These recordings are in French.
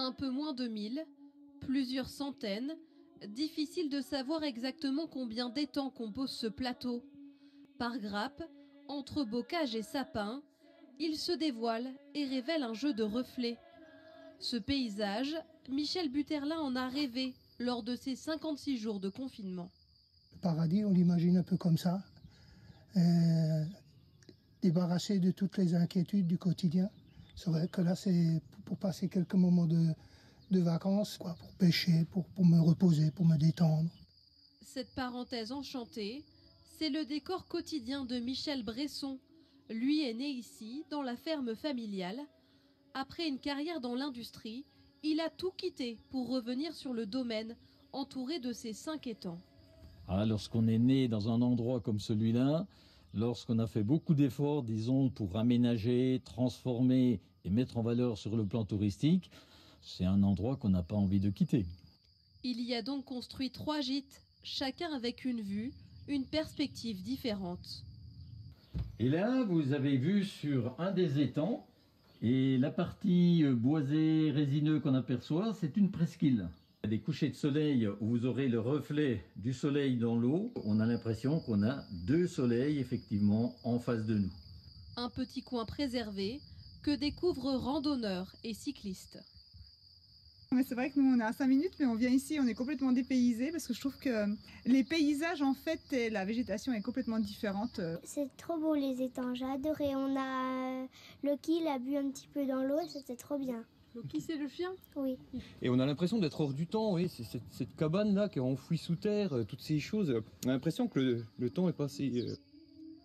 Un peu moins de 1000, plusieurs centaines, difficile de savoir exactement combien d'étangs composent ce plateau. Par grappe, entre bocage et sapin, il se dévoile et révèle un jeu de reflets. Ce paysage, Michel Butterlin en a rêvé lors de ses 56 jours de confinement. Le paradis, on l'imagine un peu comme ça, débarrassé de toutes les inquiétudes du quotidien. C'est vrai que là, c'est pour passer quelques moments de vacances, quoi, pour pêcher, pour me reposer, pour me détendre. Cette parenthèse enchantée, c'est le décor quotidien de Michel Bresson. Lui est né ici, dans la ferme familiale. Après une carrière dans l'industrie, il a tout quitté pour revenir sur le domaine, entouré de ses 5 étangs. Lorsqu'on est né dans un endroit comme celui-là, lorsqu'on a fait beaucoup d'efforts, disons, pour aménager, transformer et mettre en valeur sur le plan touristique, c'est un endroit qu'on n'a pas envie de quitter. Il y a donc construit 3 gîtes, chacun avec une vue, une perspective différente. Et là, vous avez vu sur un des étangs, et la partie boisée, résineux qu'on aperçoit, c'est une presqu'île. Il y a des couchers de soleil où vous aurez le reflet du soleil dans l'eau. On a l'impression qu'on a 2 soleils, effectivement, en face de nous. Un petit coin préservé que découvrent randonneurs et cyclistes. C'est vrai que nous on est à 5 minutes, mais on vient ici, on est complètement dépaysé parce que je trouve que les paysages en fait et la végétation est complètement différente. C'est trop beau les étangs, j'ai adoré. On a Loki, il a bu un petit peu dans l'eau et c'était trop bien. Loki, c'est le chien? Oui. Et on a l'impression d'être hors du temps, oui, c'est cette cabane là qui est enfouie sous terre, toutes ces choses. On a l'impression que le temps est passé.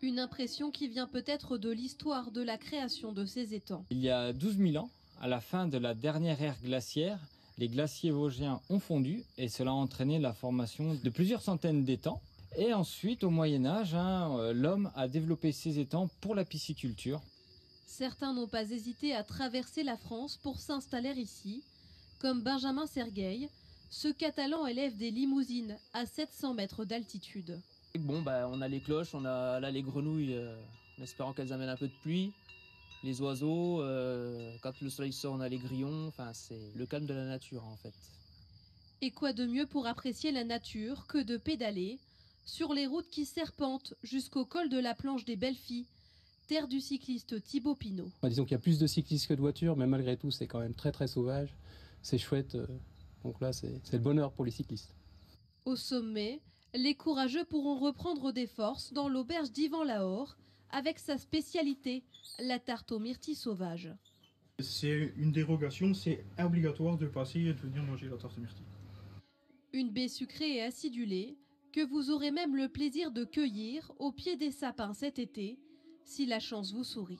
Une impression qui vient peut-être de l'histoire de la création de ces étangs. Il y a 12 000 ans, à la fin de la dernière ère glaciaire, les glaciers vosgiens ont fondu et cela a entraîné la formation de plusieurs centaines d'étangs. Et ensuite, au Moyen-Âge, l'homme a développé ces étangs pour la pisciculture. Certains n'ont pas hésité à traverser la France pour s'installer ici, comme Benjamin Sergueil, ce Catalan élève des limousines à 700 mètres d'altitude. Bon, on a les cloches, on a là les grenouilles, en espérant qu'elles amènent un peu de pluie. Les oiseaux, quand le soleil sort, on a les grillons. Enfin, c'est le calme de la nature, en fait. Et quoi de mieux pour apprécier la nature que de pédaler sur les routes qui serpentent jusqu'au col de la Planche des Belles-Filles, terre du cycliste Thibaut Pinot. Disons qu'il y a plus de cyclistes que de voitures, mais malgré tout, c'est quand même très très sauvage. C'est chouette. Donc là, c'est le bonheur pour les cyclistes. Au sommet, les courageux pourront reprendre des forces dans l'auberge d'Yvan Lahore, avec sa spécialité, la tarte aux myrtilles sauvages. C'est une dérogation, c'est obligatoire de passer et de venir manger la tarte aux myrtilles. Une baie sucrée et acidulée, que vous aurez même le plaisir de cueillir au pied des sapins cet été, si la chance vous sourit.